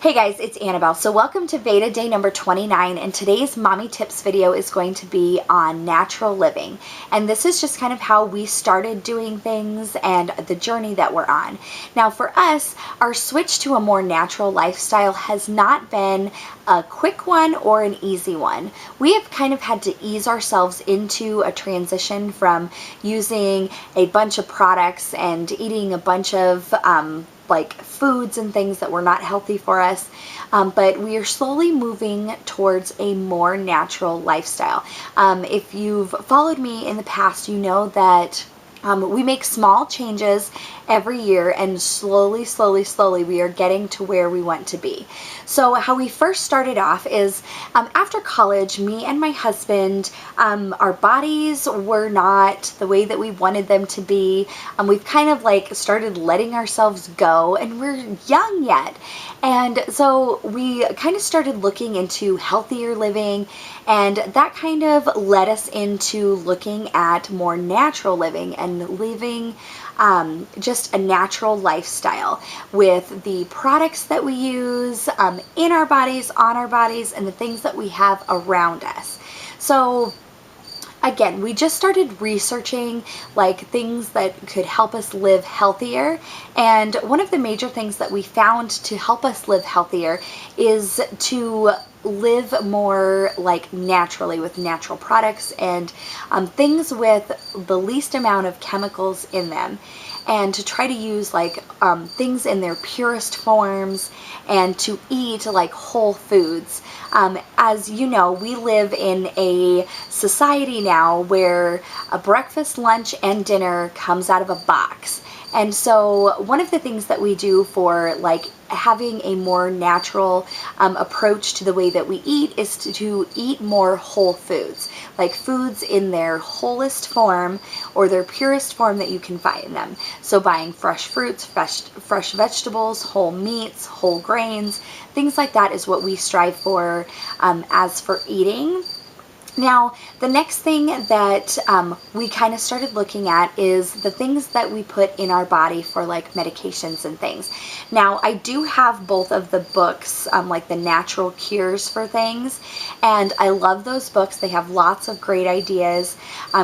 Hey guys, it's Annabelle. So welcome to VEDA day number 29, and today's Mommy Tips video is going to be on natural living. And this is just kind of how we started doing things and the journey that we're on. Now for us, our switch to a more natural lifestyle has not been a quick one or an easy one. We have kind of had to ease ourselves into a transition from using a bunch of products and eating a bunch of like foods and things that were not healthy for us, but we are slowly moving towards a more natural lifestyle. If you've followed me in the past, you know that we make small changes every year, and slowly we are getting to where we want to be. So how we first started off is after college, me and my husband, our bodies were not the way that we wanted them to be. We've kind of like started letting ourselves go, and we're young yet. And so we kind of started looking into healthier living, and that kind of led us into looking at more natural living and living just a natural lifestyle with the products that we use in our bodies, on our bodies, and the things that we have around us. So again, we just started researching like things that could help us live healthier, and one of the major things that we found to help us live healthier is to live more like naturally with natural products and things with the least amount of chemicals in them, and to try to use like things in their purest forms, and to eat like whole foods. As you know, we live in a society now where a breakfast, lunch, and dinner comes out of a box. And so one of the things that we do for like having a more natural approach to the way that we eat is to eat more whole foods, like foods in their wholest form or their purest form that you can find them. So buying fresh fruits, fresh vegetables, whole meats, whole grains, things like that is what we strive for as for eating. Now, the next thing that we kind of started looking at is the things that we put in our body for like medications and things. Now, I do have both of the books, like the natural cures for things, and I love those books. They have lots of great ideas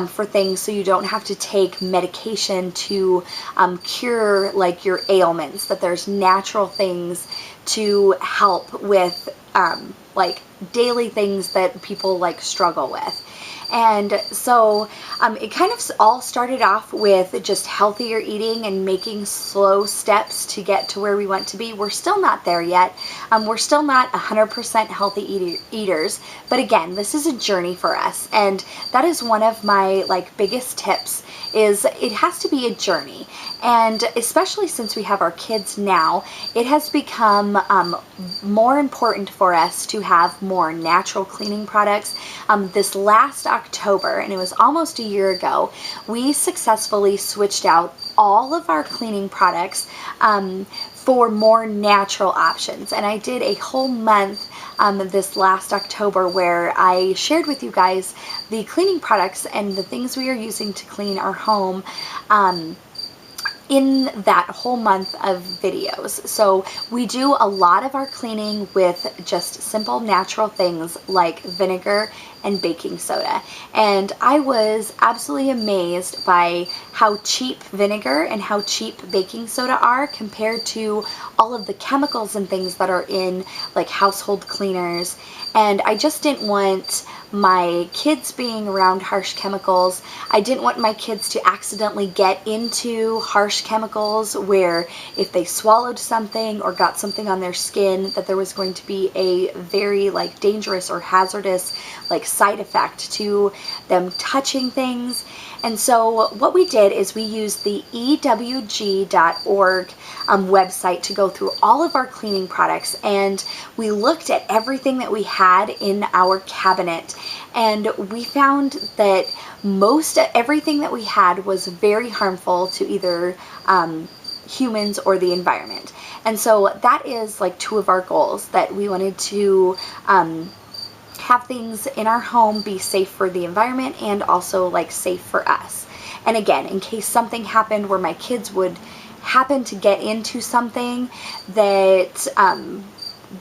for things, so you don't have to take medication to cure like your ailments, that there's natural things to help with like daily things that people like struggle with. And so it kind of all started off with just healthier eating and making slow steps to get to where we want to be. We're still not there yet. We're still not 100% healthy eaters, but again, this is a journey for us, and that is one of my like biggest tips, is it has to be a journey. And especially since we have our kids now, it has become more important for us to have more natural cleaning products. This last October, and it was almost a year ago, we successfully switched out all of our cleaning products for more natural options. And I did a whole month this last October where I shared with you guys the cleaning products and the things we are using to clean our home in that whole month of videos. So we do a lot of our cleaning with just simple natural things like vinegar and baking soda. And I was absolutely amazed by how cheap vinegar and how cheap baking soda are compared to all of the chemicals and things that are in like household cleaners. And I just didn't want my kids being around harsh chemicals. I didn't want my kids to accidentally get into harsh chemicals where if they swallowed something or got something on their skin, that there was going to be a very like dangerous or hazardous like side effect to them touching things. And so what we did is we used the EWG.org website to go through all of our cleaning products, and we looked at everything that we had in our cabinet, and we found that most everything that we had was very harmful to either humans or the environment. And so that is like two of our goals, that we wanted to have things in our home be safe for the environment and also like safe for us. And again, in case something happened where my kids would happen to get into something that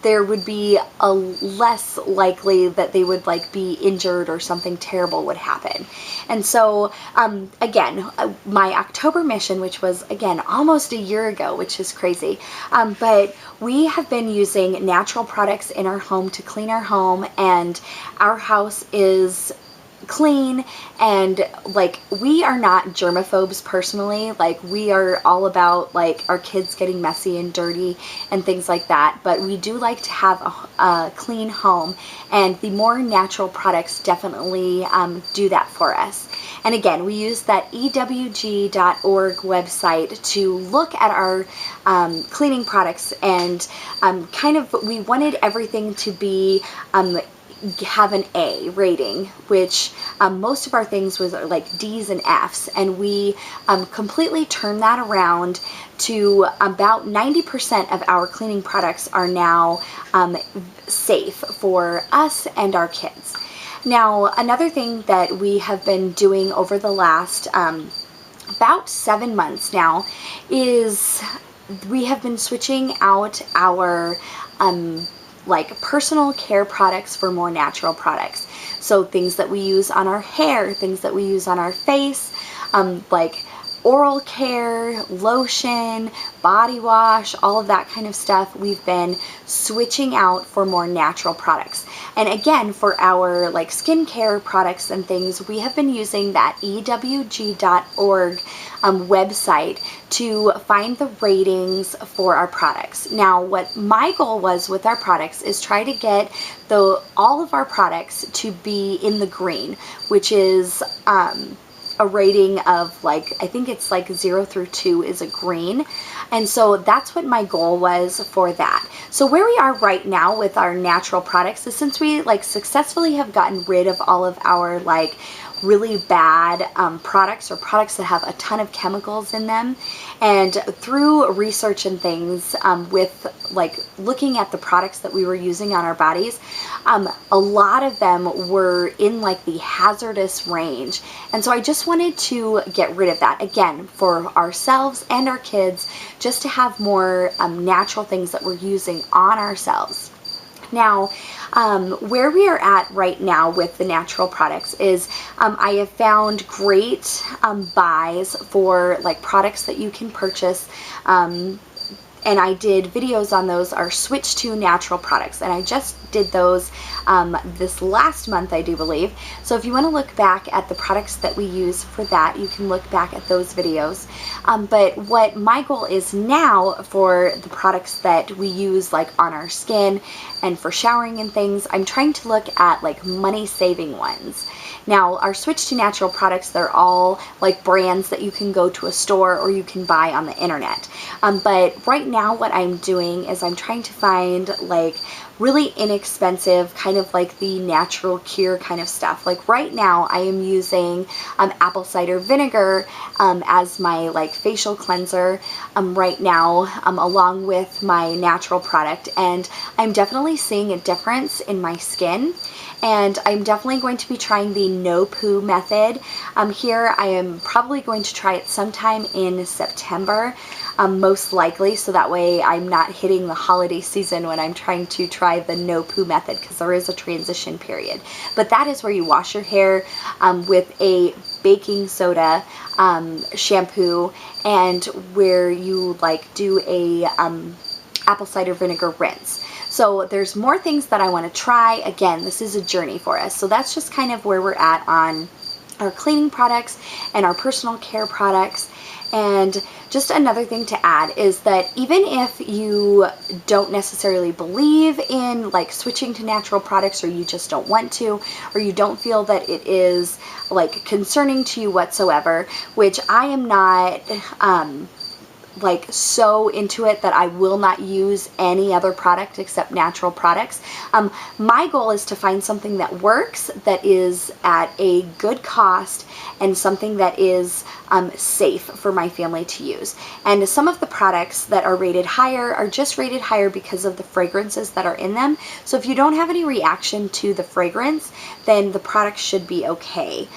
there would be a less likely that they would like be injured or something terrible would happen. And so again, my October mission, which was again almost a year ago, which is crazy, but we have been using natural products in our home to clean our home, and our house is clean, and like we are not germaphobes personally. Like we are all about like our kids getting messy and dirty and things like that, but we do like to have a clean home, and the more natural products definitely do that for us. And again, we use that ewg.org website to look at our cleaning products, and kind of we wanted everything to be have an A rating, which most of our things was like D's and F's, and we completely turned that around to about 90% of our cleaning products are now safe for us and our kids. Now, another thing that we have been doing over the last about 7 months now is we have been switching out our like personal care products for more natural products. So things that we use on our hair, things that we use on our face, like oral care, lotion, body wash, all of that kind of stuff, we've been switching out for more natural products. And again, for our like skincare products and things, we have been using that ewg.org website to find the ratings for our products. Now, what my goal was with our products is try to get all of our products to be in the green, which is a rating of like, I think it's like 0 through 2 is a green. And so that's what my goal was for that. So where we are right now with our natural products is, since we like successfully have gotten rid of all of our like really bad products, or products that have a ton of chemicals in them, and through research and things with like looking at the products that we were using on our bodies, a lot of them were in like the hazardous range. And so I just wanted to get rid of that, again, for ourselves and our kids, just to have more natural things that we're using on ourselves. Now, where we are at right now with the natural products is I have found great buys for like products that you can purchase, and I did videos on those, are switch to natural products, and I just did those this last month, I do believe. So if you want to look back at the products that we use for that, you can look back at those videos. But what my goal is now for the products that we use like on our skin and for showering and things, I'm trying to look at like money saving ones. Now, our switch to natural products, they're all like brands that you can go to a store or you can buy on the internet. But right now what I'm doing is I'm trying to find like really inexpensive, kind of like the natural cure kind of stuff. Like right now I am using apple cider vinegar as my like facial cleanser right now, along with my natural product, and I'm definitely seeing a difference in my skin. And I'm definitely going to be trying the no poo method. Here I am probably going to try it sometime in September, most likely, so that way I'm not hitting the holiday season when I'm trying to try the no poo method, because there is a transition period. But that is where you wash your hair with a baking soda shampoo, and where you like do a apple cider vinegar rinse. So there's more things that I want to try. Again, this is a journey for us. So that's just kind of where we're at on our cleaning products and our personal care products. And just another thing to add is that even if you don't necessarily believe in like switching to natural products, or you just don't want to, or you don't feel that it is like concerning to you whatsoever, which I am not like so into it that I will not use any other product except natural products. My goal is to find something that works, that is at a good cost, and something that is safe for my family to use. And some of the products that are rated higher are just rated higher because of the fragrances that are in them. So if you don't have any reaction to the fragrance, then the product should be okay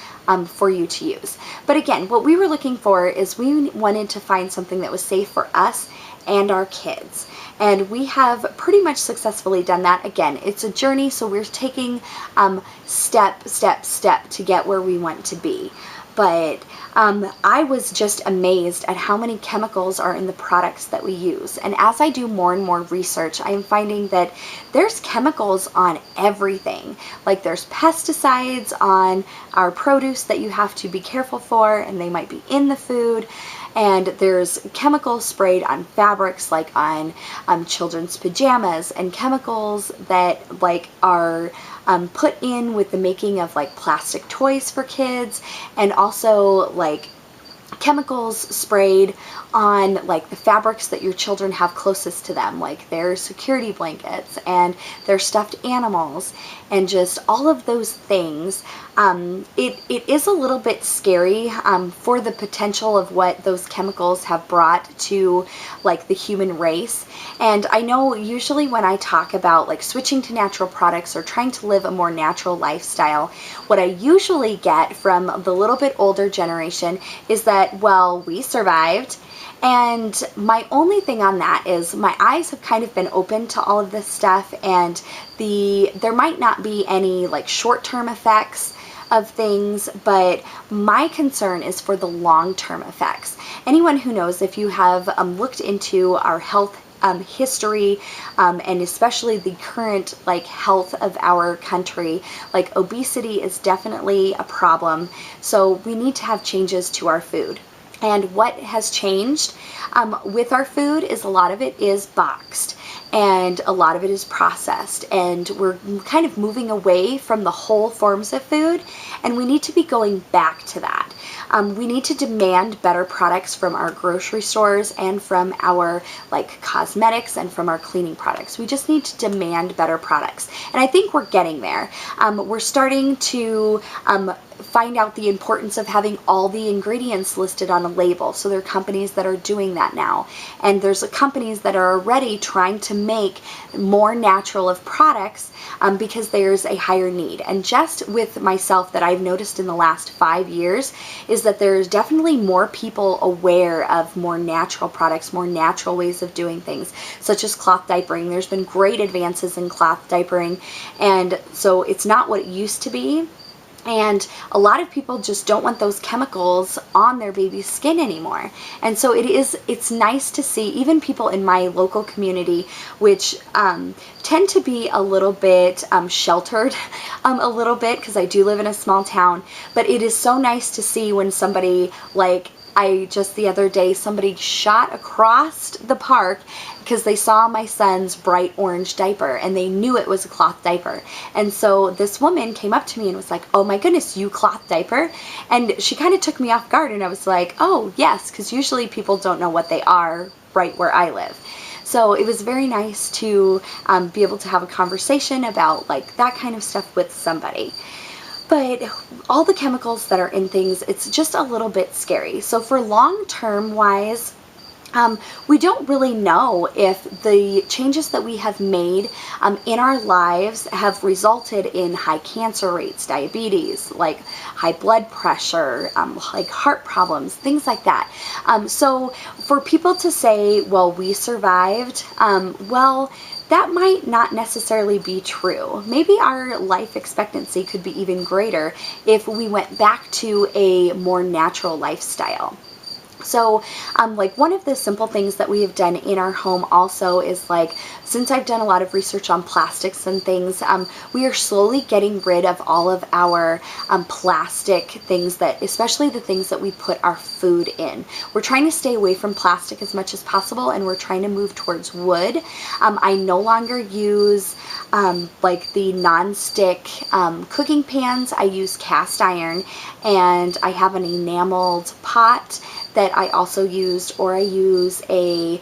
for you to use. But again, what we were looking for is we wanted to find something that was safe for us and our kids. And we have pretty much successfully done that. Again, it's a journey, so we're taking step to get where we want to be. But I was just amazed at how many chemicals are in the products that we use. And as I do more and more research, I am finding that there's chemicals on everything. Like there's pesticides on our produce that you have to be careful for, and they might be in the food. And there's chemicals sprayed on fabrics, like on children's pajamas, and chemicals that like are put in with the making of like plastic toys for kids, and also like chemicals sprayed on like the fabrics that your children have closest to them, like their security blankets and their stuffed animals, and just all of those things. It is a little bit scary for the potential of what those chemicals have brought to like the human race. And I know usually when I talk about like switching to natural products or trying to live a more natural lifestyle, what I usually get from the little bit older generation is that, well, we survived. And my only thing on that is my eyes have kind of been open to all of this stuff, and there might not be any like short-term effects of things, but my concern is for the long-term effects. Anyone who knows, if you have looked into our health history, and especially the current like health of our country, like obesity is definitely a problem. So we need to have changes to our food. And what has changed with our food is a lot of it is boxed, and a lot of it is processed, and we're kind of moving away from the whole forms of food, and we need to be going back to that. We need to demand better products from our grocery stores and from our like cosmetics and from our cleaning products. We just need to demand better products, and I think we're getting there. We're starting to find out the importance of having all the ingredients listed on a label. So there are companies that are doing that now, and there's companies that are already trying to make more natural of products because there's a higher need. And just with myself, that I've noticed in the last 5 years is that there's definitely more people aware of more natural products, more natural ways of doing things, such as cloth diapering. There's been great advances in cloth diapering, and so it's not what it used to be. And a lot of people just don't want those chemicals on their baby's skin anymore. And so it's nice to see even people in my local community, which tend to be a little bit sheltered, a little bit, because I do live in a small town, but it is so nice to see when somebody, like the other day, somebody shot across the park because they saw my son's bright orange diaper and they knew it was a cloth diaper. And so this woman came up to me and was like, "Oh my goodness, you cloth diaper?" And she kind of took me off guard, and I was like, "Oh yes," because usually people don't know what they are right where I live. So it was very nice to be able to have a conversation about like that kind of stuff with somebody. But all the chemicals that are in things, it's just a little bit scary. So for long-term wise, we don't really know if the changes that we have made in our lives have resulted in high cancer rates, diabetes, like high blood pressure, like heart problems, things like that. So for people to say, well, we survived, well, that might not necessarily be true. Maybe our life expectancy could be even greater if we went back to a more natural lifestyle. So like one of the simple things that we have done in our home also is like, since I've done a lot of research on plastics and things, we are slowly getting rid of all of our plastic things, that especially the things that we put our food in. We're trying to stay away from plastic as much as possible, and we're trying to move towards wood. I no longer use like the non-stick cooking pans. I use cast iron, and I have an enameled pot that I also used, or I use a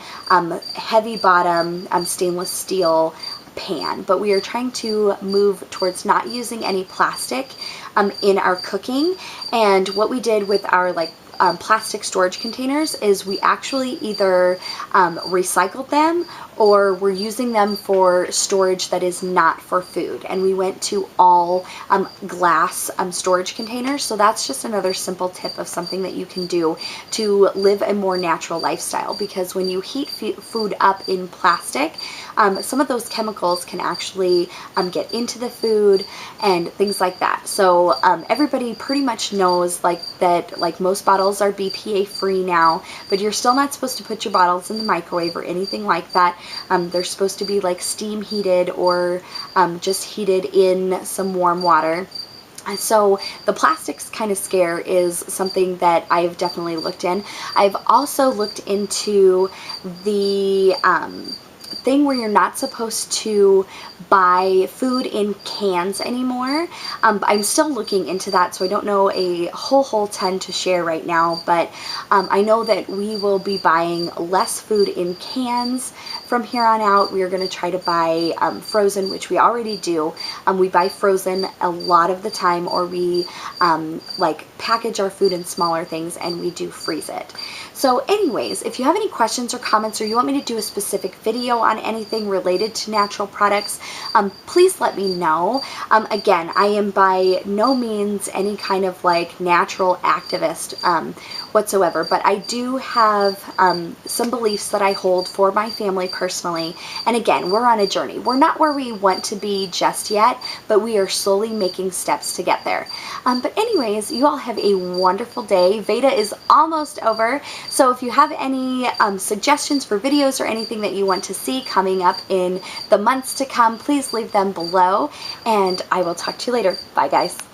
heavy bottom stainless steel pan. But we are trying to move towards not using any plastic in our cooking. And what we did with our like plastic storage containers is we actually either recycled them or we're using them for storage that is not for food. And we went to all glass storage containers. So that's just another simple tip of something that you can do to live a more natural lifestyle, because when you heat food up in plastic, some of those chemicals can actually get into the food and things like that. So everybody pretty much knows that most bottles are BPA free now, but you're still not supposed to put your bottles in the microwave or anything like that. They're supposed to be like steam heated or just heated in some warm water. So the plastics kind of scare is something that I've definitely looked in. I've also looked into the thing where you're not supposed to buy food in cans anymore. I'm still looking into that, so I don't know a whole ton to share right now, but I know that we will be buying less food in cans from here on out. We are going to try to buy frozen, which we already do. We buy frozen a lot of the time, or we like package our food in smaller things and we do freeze it. So anyways, if you have any questions or comments, or you want me to do a specific video on anything related to natural products, please let me know. Again, I am by no means any kind of like natural activist whatsoever, but I do have some beliefs that I hold for my family personally. And again, we're on a journey. We're not where we want to be just yet, but we are slowly making steps to get there. But anyways, you all have a wonderful day. VEDA is almost over. So if you have any suggestions for videos or anything that you want to see coming up in the months to come, please leave them below, and I will talk to you later. Bye guys.